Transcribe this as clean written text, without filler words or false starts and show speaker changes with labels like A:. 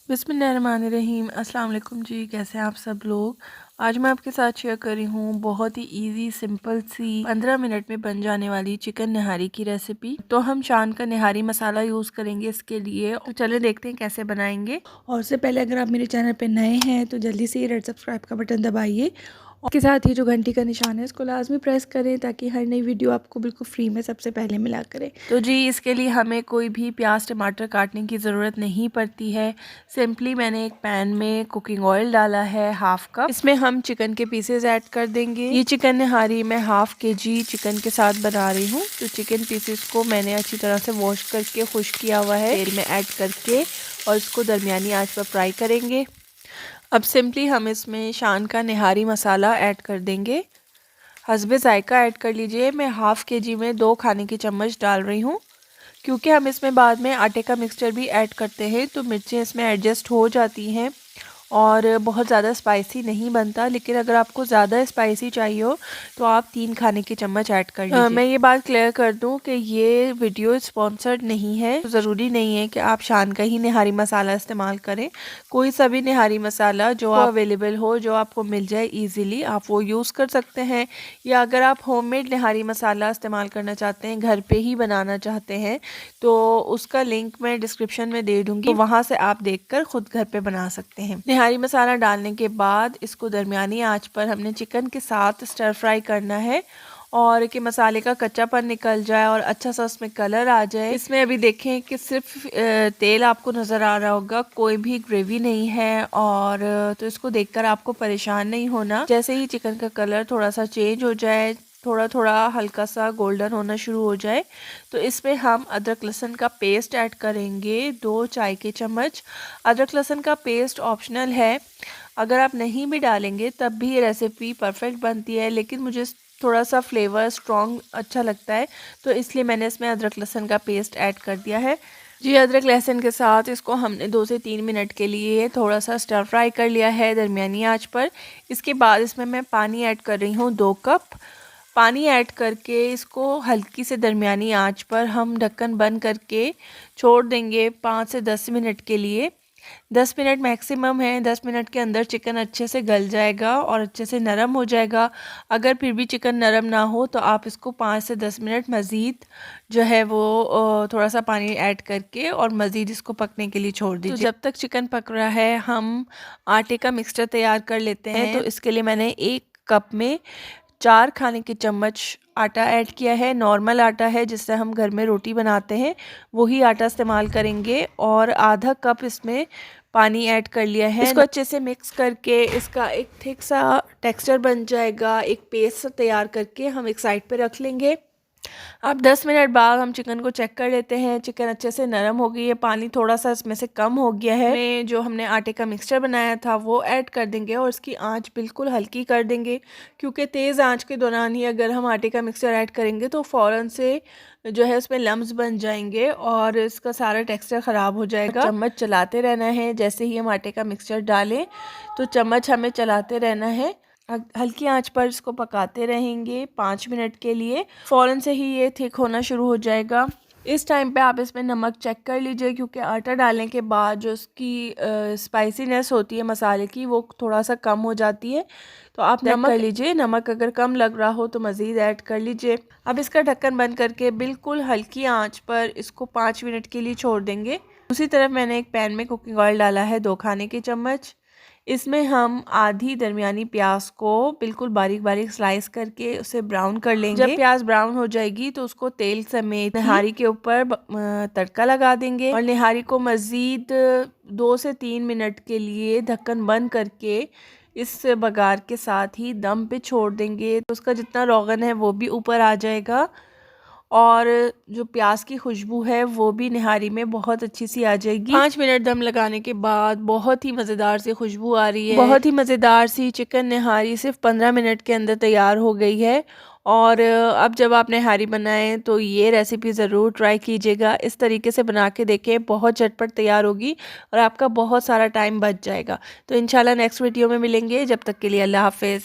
A: बिस्मिल्लाहिर्रहमानिर्रहीम। अस्सलाम वालेकुम जी, कैसे हैं आप सब लोग। आज मैं आपके साथ शेयर कर रही हूँ बहुत ही इजी सिंपल सी 15 मिनट में बन जाने वाली चिकन निहारी की रेसिपी। तो हम शान का निहारी मसाला यूज़ करेंगे इसके लिए। तो चले देखते हैं कैसे बनाएंगे।
B: और उससे पहले अगर आप मेरे चैनल पे नए हैं तो जल्दी से रेड सब्सक्राइब का बटन दबाइए और के साथ ही जो घंटी का निशान है इसको लाजमी प्रेस करें ताकि हर नई वीडियो आपको बिल्कुल फ्री में सबसे पहले मिला करे।
A: तो जी इसके लिए हमें कोई भी प्याज टमाटर काटने की ज़रूरत नहीं पड़ती है। सिंपली मैंने एक पैन में कुकिंग ऑयल डाला है हाफ कप। इसमें हम चिकन के पीसेस ऐड कर देंगे। ये चिकन निहारी मैं हाफ केजी चिकन के साथ बना रही हूँ। तो चिकन पीसेस को मैंने अच्छी तरह से वॉश करके खुश्क किया हुआ है, तेल में ऐड करके और इसको दरमियानी आंच पर फ्राई करेंगे। अब सिंपली हम इसमें शान का निहारी मसाला ऐड कर देंगे। हस्बे जायका ऐड कर लीजिए। मैं हाफ़ केजी में 2 खाने की चम्मच डाल रही हूँ, क्योंकि हम इसमें बाद में आटे का मिक्सचर भी ऐड करते हैं तो मिर्चें इसमें एडजस्ट हो जाती हैं और बहुत ज़्यादा स्पाइसी नहीं बनता। लेकिन अगर आपको ज़्यादा स्पाइसी चाहिए हो तो आप 3 खाने की चम्मच ऐड कर लीजिए। मैं ये बात क्लियर कर दूं कि ये वीडियो स्पॉन्सर्ड नहीं है, तो ज़रूरी नहीं है कि आप शान का ही निहारी मसाला इस्तेमाल करें। कोई सा भी निहारी मसाला जो अवेलेबल हो, जो आपको मिल जाए ईजीली, आप वो यूज़ कर सकते हैं। या अगर आप होममेड निहारी मसाला इस्तेमाल करना चाहते हैं, घर पे ही बनाना चाहते हैं, तो उसका लिंक मैं डिस्क्रिप्शन में दे दूँगी, तो वहाँ से आप देखकर खुद घर पे बना सकते हैं। निहारी मसाला डालने के बाद इसको दरमियानी आंच पर हमने चिकन के साथ स्टर फ्राई करना है और कि मसाले का कच्चापन निकल जाए और अच्छा सा उसमें कलर आ जाए। इसमें अभी देखें कि सिर्फ तेल आपको नज़र आ रहा होगा, कोई भी ग्रेवी नहीं है। और तो इसको देखकर आपको परेशान नहीं होना। जैसे ही चिकन का कलर थोड़ा सा चेंज हो जाए, थोड़ा थोड़ा हल्का सा गोल्डन होना शुरू हो जाए, तो इसमें हम अदरक लहसुन का पेस्ट ऐड करेंगे 2 चाय के चम्मच। अदरक लहसुन का पेस्ट ऑप्शनल है, अगर आप नहीं भी डालेंगे तब भी ये रेसिपी परफेक्ट बनती है, लेकिन मुझे थोड़ा सा फ्लेवर स्ट्रॉन्ग अच्छा लगता है तो इसलिए मैंने इसमें अदरक लहसुन का पेस्ट ऐड कर दिया है। जी अदरक लहसुन के साथ इसको हमने 2 से 3 मिनट के लिए थोड़ा सा स्टर फ्राई कर लिया है दरमियानी आंच पर। इसके बाद इसमें मैं पानी ऐड कर रही हूँ 2 कप। पानी ऐड करके इसको हल्की से दरमियानी आंच पर हम ढक्कन बंद करके छोड़ देंगे 5 से 10 मिनट के लिए। 10 मिनट मैक्सिमम है। 10 मिनट के अंदर चिकन अच्छे से गल जाएगा और अच्छे से नरम हो जाएगा। अगर फिर भी चिकन नरम ना हो तो आप इसको 5 से 10 मिनट मज़ीद जो है वो थोड़ा सा पानी ऐड करके और मज़ीद इसको पकने के लिए छोड़ दीजिए। तो जब तक चिकन पक रहा है हम आटे का मिक्सचर तैयार कर लेते हैं। तो इसके लिए मैंने 1 कप में 4 खाने के चम्मच आटा ऐड किया है। नॉर्मल आटा है जिससे हम घर में रोटी बनाते हैं, वही आटा इस्तेमाल करेंगे। और आधा कप इसमें पानी ऐड कर लिया है। इसको अच्छे से मिक्स करके इसका एक थिक सा टेक्सचर बन जाएगा। एक पेस्ट तैयार करके हम एक साइड पे रख लेंगे। अब 10 मिनट बाद हम चिकन को चेक कर लेते हैं। चिकन अच्छे से नरम हो गई है, पानी थोड़ा सा इसमें से कम हो गया है। में जो हमने आटे का मिक्सचर बनाया था वो ऐड कर देंगे और इसकी आंच बिल्कुल हल्की कर देंगे, क्योंकि तेज़ आंच के दौरान ही अगर हम आटे का मिक्सचर ऐड करेंगे तो फ़ौरन से जो है उसमें लम्स बन जाएंगे और इसका सारा टेक्सचर ख़राब हो जाएगा। चम्मच चलाते रहना है। जैसे ही हम आटे का मिक्सचर डालें तो चम्मच हमें चलाते रहना है। हल्की आंच पर इसको पकाते रहेंगे 5 मिनट के लिए। फ़ौरन से ही ये थिक होना शुरू हो जाएगा। इस टाइम पे आप इसमें नमक चेक कर लीजिए, क्योंकि आटा डालने के बाद जो उसकी स्पाइसीनेस होती है मसाले की वो थोड़ा सा कम हो जाती है। तो आप नमक कर लीजिए, नमक अगर कम लग रहा हो तो मज़ीद ऐड कर लीजिए। अब इसका ढक्कन बंद करके बिल्कुल हल्की आंच पर इसको 5 मिनट के लिए छोड़ देंगे। दूसरी तरफ मैंने एक पैन में कुकिंग ऑयल डाला है 2 खाने के चम्मच। इसमें हम आधी दरमियानी प्याज को बिल्कुल बारीक बारीक स्लाइस करके उसे ब्राउन कर लेंगे। जब प्याज ब्राउन हो जाएगी तो उसको तेल समेत निहारी के ऊपर तड़का लगा देंगे और निहारी को मज़ीद 2 से 3 मिनट के लिए ढक्कन बंद करके इस बघार के साथ ही दम पे छोड़ देंगे। तो उसका जितना रोगन है वो भी ऊपर आ जाएगा और जो प्याज की खुशबू है वो भी निहारी में बहुत अच्छी सी आ जाएगी। 5 मिनट दम लगाने के बाद बहुत ही मज़ेदार सी खुशबू आ रही है। बहुत ही मज़ेदार सी चिकन निहारी सिर्फ 15 मिनट के अंदर तैयार हो गई है। और अब जब आप निहारी बनाएं तो ये रेसिपी ज़रूर ट्राई कीजिएगा। इस तरीके से बना के देखें, बहुत झटपट तैयार होगी और आपका बहुत सारा टाइम बच जाएगा। तो इंशाल्लाह नेक्स्ट वीडियो में मिलेंगे। जब तक के लिए अल्लाह हाफिज़।